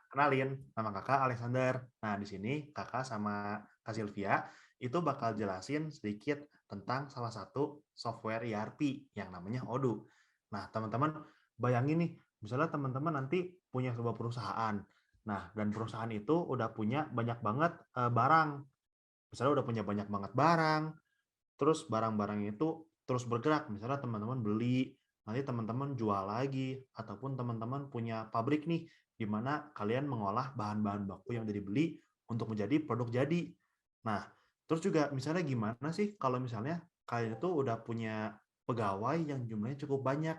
Kenalin, nama kakak Alexander. Nah, di sini kakak sama Kak Sylvia itu bakal jelasin sedikit tentang salah satu software ERP yang namanya Odoo. Nah, teman-teman bayangin nih, misalnya teman-teman nanti punya sebuah perusahaan. Nah, dan perusahaan itu udah punya banyak banget barang. Misalnya udah punya banyak banget barang, terus barang-barang itu terus bergerak. Misalnya teman-teman beli, nanti teman-teman jual lagi, ataupun teman-teman punya pabrik nih, di mana kalian mengolah bahan-bahan baku yang dibeli untuk menjadi produk jadi. Nah, terus juga misalnya gimana sih kalau misalnya kalian itu udah punya pegawai yang jumlahnya cukup banyak.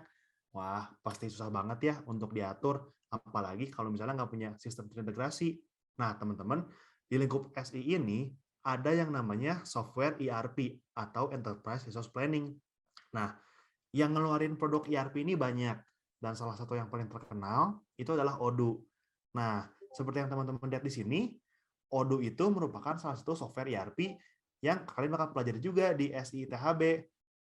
Wah, pasti susah banget ya untuk diatur, apalagi kalau misalnya nggak punya sistem terintegrasi. Nah, teman-teman, di lingkup SI ini ada yang namanya software ERP atau Enterprise Resource Planning. Nah, yang ngeluarin produk ERP ini banyak, dan salah satu yang paling terkenal itu adalah Odoo. Nah, seperti yang teman-teman lihat di sini, Odoo itu merupakan salah satu software ERP yang kalian bakal pelajari juga di SITHB.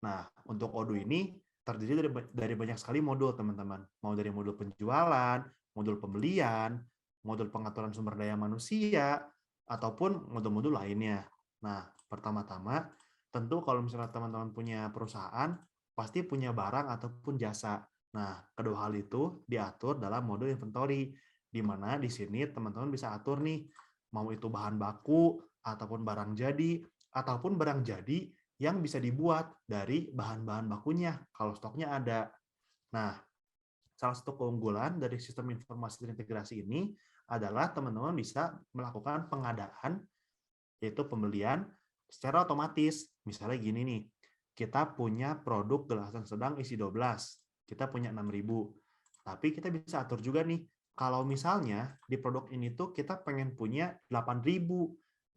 Nah, untuk Odoo ini terdiri dari banyak sekali modul, teman-teman. Mau dari modul penjualan, modul pembelian, modul pengaturan sumber daya manusia, ataupun modul-modul lainnya. Nah, pertama-tama, tentu kalau misalnya teman-teman punya perusahaan, pasti punya barang ataupun jasa. Nah, kedua hal itu diatur dalam modul inventory, di mana di sini teman-teman bisa atur nih, mau itu bahan baku, ataupun barang jadi, ataupun barang jadi yang bisa dibuat dari bahan-bahan bakunya, kalau stoknya ada. Nah, salah satu keunggulan dari sistem informasi terintegrasi ini adalah teman-teman bisa melakukan pengadaan, yaitu pembelian, secara otomatis. Misalnya gini nih, kita punya produk gelasan sedang isi 12, kita punya 6.000. Tapi kita bisa atur juga nih, kalau misalnya di produk ini tuh kita pengen punya 8.000.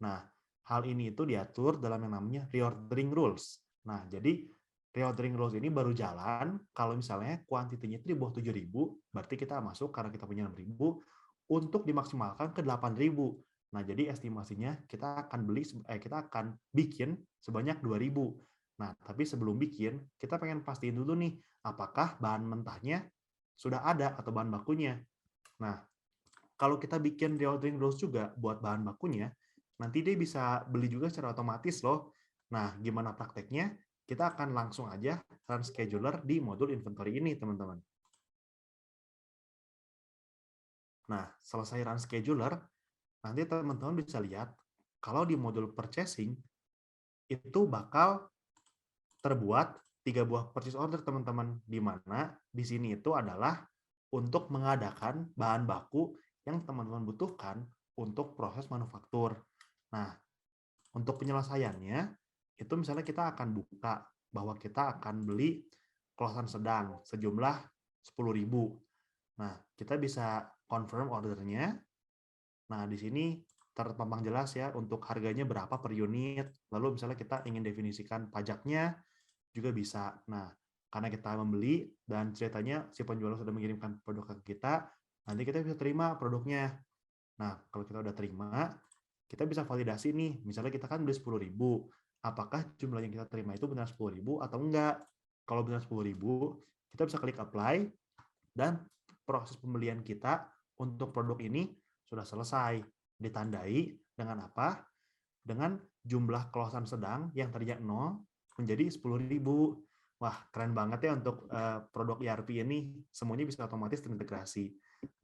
Nah, hal ini itu diatur dalam yang namanya reordering rules. Nah, jadi reordering rules ini baru jalan kalau misalnya kuantitinya itu di bawah 7.000, berarti kita masuk karena kita punya 6.000 untuk dimaksimalkan ke 8.000. Nah, jadi estimasinya kita akan bikin sebanyak 2.000. Nah, tapi sebelum bikin, kita pengen pastiin dulu nih, apakah bahan mentahnya sudah ada atau bahan bakunya. Nah, kalau kita bikin reordering rules juga buat bahan bakunya, nanti dia bisa beli juga secara otomatis loh. Nah, gimana prakteknya? Kita akan langsung aja run scheduler di modul inventory ini, teman-teman. Nah, selesai run scheduler, nanti teman-teman bisa lihat kalau di modul purchasing itu bakal terbuat 3 buah purchase order, teman-teman, di mana di sini itu adalah untuk mengadakan bahan baku yang teman-teman butuhkan untuk proses manufaktur. Nah, untuk penyelesaiannya itu misalnya kita akan buka bahwa kita akan beli kolosan sedang sejumlah 10.000. Nah, kita bisa confirm ordernya. Nah, di sini terpampang jelas ya untuk harganya berapa per unit. Lalu misalnya kita ingin definisikan pajaknya juga bisa. Nah, karena kita membeli dan ceritanya si penjual sudah mengirimkan produk ke kita, nanti kita bisa terima produknya. Nah, kalau kita udah terima, kita bisa validasi nih. Misalnya kita kan beli 10.000, apakah jumlah yang kita terima itu benar 10.000 atau enggak? Kalau benar 10.000, kita bisa klik apply dan proses pembelian kita untuk produk ini sudah selesai. Ditandai dengan apa? Dengan jumlah kolosan sedang yang tadinya 0 menjadi 10.000. Wah, keren banget ya untuk produk ERP ini. Semuanya bisa otomatis terintegrasi.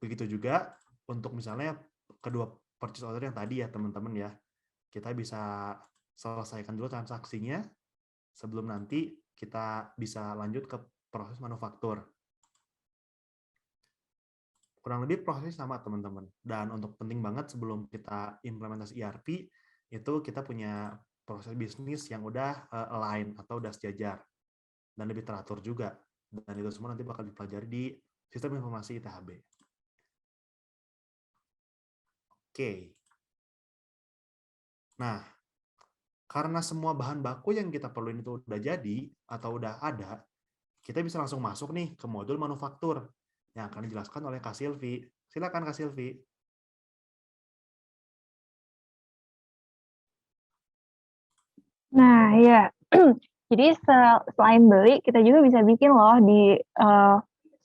Begitu juga untuk misalnya kedua purchase order yang tadi ya, teman-teman ya. Kita bisa selesaikan dulu transaksinya sebelum nanti kita bisa lanjut ke proses manufaktur. Kurang lebih prosesnya sama, teman-teman. Dan untuk penting banget sebelum kita implementasi ERP, itu kita punya proses bisnis yang udah align atau udah sejajar dan lebih teratur juga. Dan itu semua nanti bakal dipelajari di sistem informasi ITHB. Oke. Nah, karena semua bahan baku yang kita perluin itu udah jadi atau udah ada, kita bisa langsung masuk nih ke modul manufaktur yang akan dijelaskan oleh Kak Silvi. Silakan Kak Silvi. Nah, ya. Jadi selain beli, kita juga bisa bikin loh di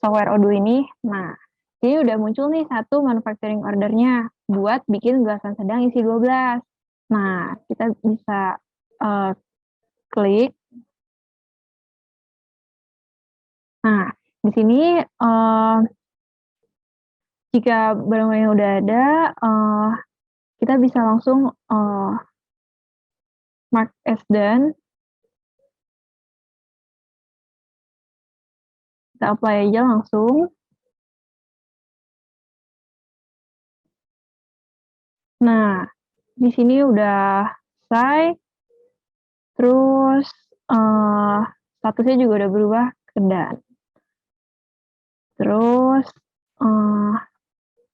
software Odoo ini. Nah, sini udah muncul nih satu manufacturing ordernya buat bikin gelasan sedang isi 12. Nah, kita bisa klik. Nah, di sini jika barang-barang yang udah ada, kita bisa langsung mark as done. Kita apply aja langsung. Nah, di sini udah selesai. Terus statusnya juga udah berubah ke done. Terus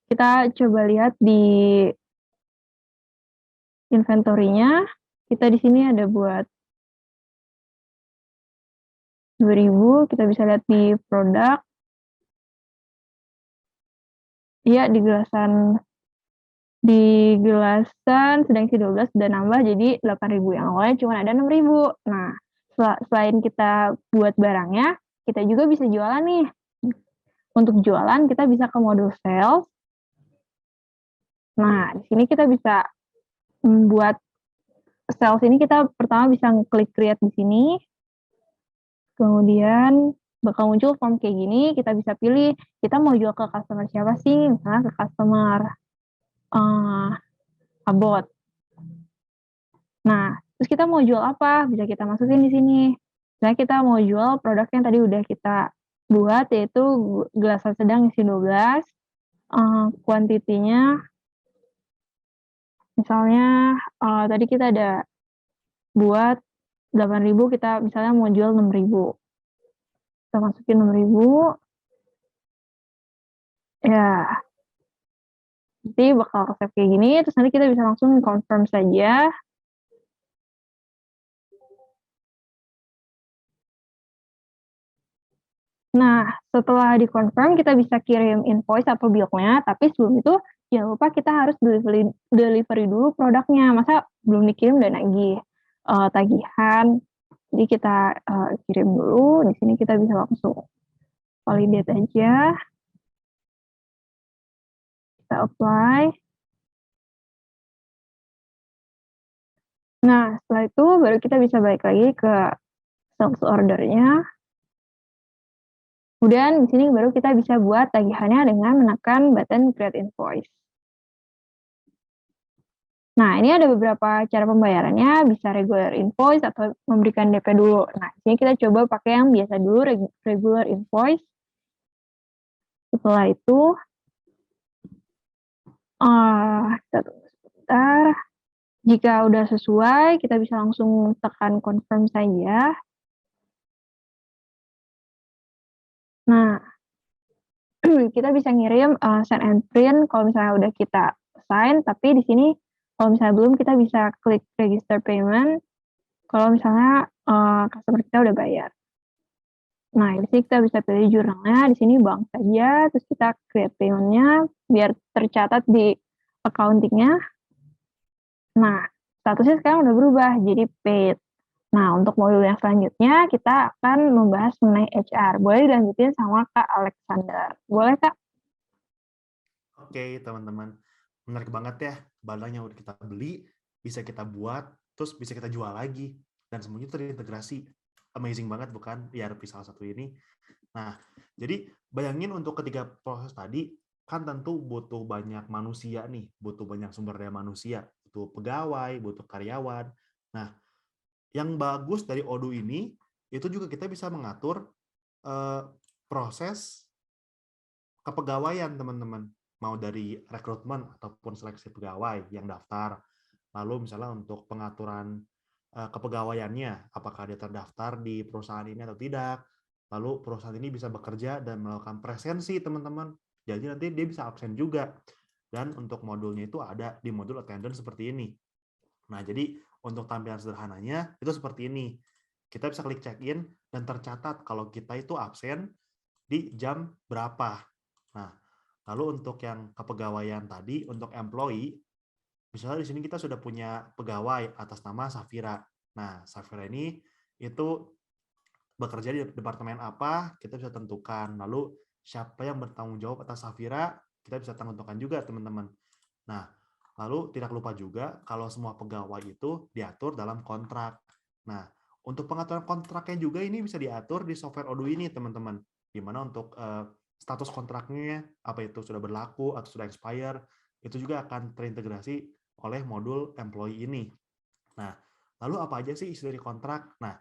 kita coba lihat di inventory-nya. Kita di sini ada buat 2.000. Kita bisa lihat di produk. Iya, di gelasan sedang isi 12 udah nambah jadi 8.000. Yang awalnya cuma ada 6.000. Nah, selain kita buat barangnya, kita juga bisa jualan nih. Untuk jualan kita bisa ke modul sales. Nah, di sini kita bisa membuat sales ini, kita pertama bisa klik create di sini. Kemudian bakal muncul form kayak gini, kita bisa pilih kita mau jual ke customer siapa sih, misalnya ke customer Abot. Nah, terus kita mau jual apa, bisa kita masukin di sini. Misalnya kita mau jual produk yang tadi udah kita buat, yaitu gelasan sedang isi 12, kuantitinya misalnya tadi kita ada buat 8.000, kita misalnya mau jual 6.000. Kita masukin 6.000. Ya, nanti bakal resep kayak gini, terus nanti kita bisa langsung confirm saja. Nah, setelah di-confirm kita bisa kirim invoice atau bill-nya, tapi sebelum itu jangan lupa kita harus delivery dulu produknya. Masa belum dikirim udah nagih tagihan. Jadi kita kirim dulu, di sini kita bisa langsung validate aja. Kita apply. Nah, setelah itu baru kita bisa balik lagi ke sales order-nya. Kemudian di sini baru kita bisa buat tagihannya dengan menekan button create invoice. Nah, ini ada beberapa cara pembayarannya, bisa regular invoice atau memberikan DP dulu. Nah, di sini kita coba pakai yang biasa dulu, regular invoice. Setelah itu, kita tunggu sebentar. Jika udah sesuai, kita bisa langsung tekan confirm saja. Nah, kita bisa ngirim send and print kalau misalnya udah kita sign, tapi di sini kalau misalnya belum, kita bisa klik register payment kalau misalnya customer kita udah bayar. Nah, di sini kita bisa pilih jurnalnya, di sini bank saja, terus kita create payment-nya biar tercatat di accounting-nya. Nah, statusnya sekarang udah berubah jadi paid. Nah, untuk modul yang selanjutnya kita akan membahas mengenai HR. Boleh dilanjutin sama Kak Alexander. Boleh, Kak? Oke, teman-teman. Menarik banget ya, barang yang udah kita beli, bisa kita buat, terus bisa kita jual lagi. Dan semuanya terintegrasi. Amazing banget bukan ERP salah satu ini. Nah, jadi bayangin untuk ketiga proses tadi, kan tentu butuh banyak manusia nih, butuh banyak sumber daya manusia, butuh pegawai, butuh karyawan. Nah, yang bagus dari Odoo ini, itu juga kita bisa mengatur proses kepegawaian, teman-teman. Mau dari rekrutmen ataupun seleksi pegawai yang daftar. Lalu misalnya untuk pengaturan kepegawaiannya, apakah dia terdaftar di perusahaan ini atau tidak. Lalu perusahaan ini bisa bekerja dan melakukan presensi, teman-teman. Jadi nanti dia bisa absen juga. Dan untuk modulnya itu ada di modul attendance seperti ini. Nah, jadi untuk tampilan sederhananya itu seperti ini. Kita bisa klik check-in dan tercatat kalau kita itu absen di jam berapa. Nah, lalu untuk yang kepegawaian tadi, untuk employee, misalnya di sini kita sudah punya pegawai atas nama Safira. Nah, Safira ini itu bekerja di departemen apa, kita bisa tentukan. Lalu siapa yang bertanggung jawab atas Safira, kita bisa tentukan juga teman-teman. Nah, lalu tidak lupa juga kalau semua pegawai itu diatur dalam kontrak. Nah, untuk pengaturan kontraknya juga ini bisa diatur di software Odoo ini teman-teman. Gimana untuk status kontraknya, apa itu sudah berlaku atau sudah expire, itu juga akan terintegrasi oleh modul employee ini. Nah, lalu apa aja sih isi dari kontrak? Nah,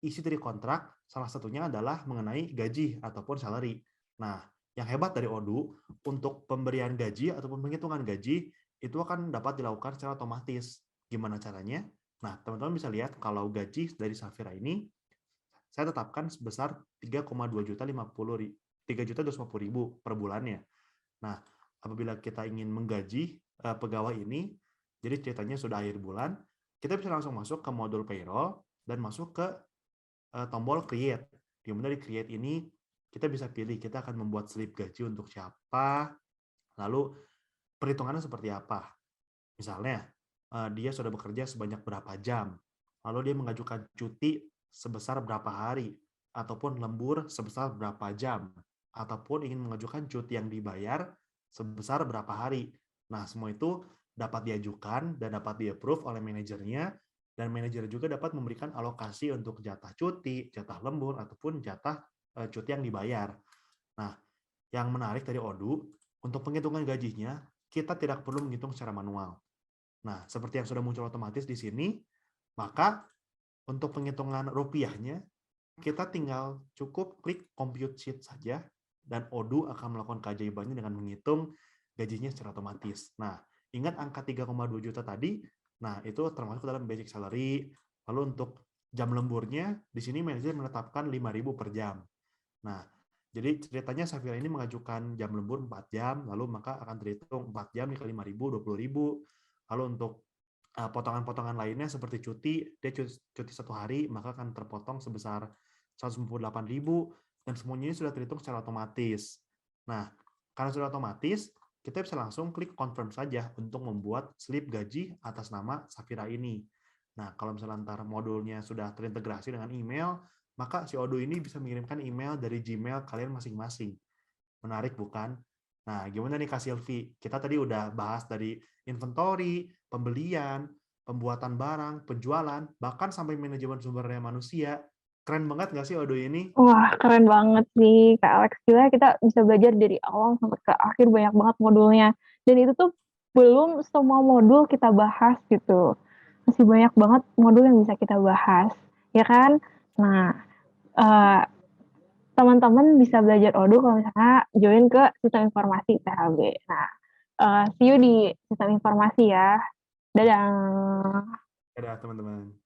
isi dari kontrak salah satunya adalah mengenai gaji ataupun salary. Nah, yang hebat dari Odoo, untuk pemberian gaji ataupun penghitungan gaji itu akan dapat dilakukan secara otomatis. Gimana caranya? Nah, teman-teman bisa lihat kalau gaji dari Safira ini saya tetapkan sebesar 3,250.000 per bulannya. Nah, apabila kita ingin menggaji pegawai ini, jadi ceritanya sudah akhir bulan, kita bisa langsung masuk ke modul payroll dan masuk ke tombol create. Di mana di create ini kita bisa pilih kita akan membuat slip gaji untuk siapa, lalu perhitungannya seperti apa. Misalnya, dia sudah bekerja sebanyak berapa jam, lalu dia mengajukan cuti sebesar berapa hari, ataupun lembur sebesar berapa jam, ataupun ingin mengajukan cuti yang dibayar sebesar berapa hari. Nah, semua itu dapat diajukan dan dapat di-approve oleh manajernya, dan manajer juga dapat memberikan alokasi untuk jatah cuti, jatah lembur, ataupun jatah cuti yang dibayar. Nah, yang menarik dari Odoo, untuk penghitungan gajinya, kita tidak perlu menghitung secara manual. Nah, seperti yang sudah muncul otomatis di sini, maka untuk penghitungan rupiahnya, kita tinggal cukup klik compute sheet saja, dan Odoo akan melakukan keajaibannya dengan menghitung gajinya secara otomatis. Nah, ingat angka 3,2 juta tadi, nah itu termasuk dalam basic salary. Lalu untuk jam lemburnya, di sini manajer menetapkan 5.000 per jam. Nah, jadi ceritanya Safira ini mengajukan jam lembur 4 jam, lalu maka akan terhitung 4 jam dikali 5.000, 20.000. Lalu untuk potongan-potongan lainnya seperti cuti, dia cuti 1 hari, maka akan terpotong sebesar 198.000, dan semuanya ini sudah terhitung secara otomatis. Nah, karena sudah otomatis, kita bisa langsung klik confirm saja untuk membuat slip gaji atas nama Safira ini. Nah, kalau misalnya antar modulnya sudah terintegrasi dengan email, maka si Odoo ini bisa mengirimkan email dari Gmail kalian masing-masing. Menarik bukan? Nah, gimana nih Kak Silvi? Kita tadi udah bahas dari inventory, pembelian, pembuatan barang, penjualan, bahkan sampai manajemen sumber daya manusia. Keren banget nggak sih Odoo ini? Wah, keren banget sih, Kak Alex. Gila kita bisa belajar dari awal sampai ke akhir banyak banget modulnya. Dan itu tuh belum semua modul kita bahas gitu. Masih banyak banget modul yang bisa kita bahas, ya kan? Nah, teman-teman bisa belajar Odoo kalau misalnya join ke sistem informasi THB. Nah, see you di sistem informasi ya. Dadah. Dadah teman-teman.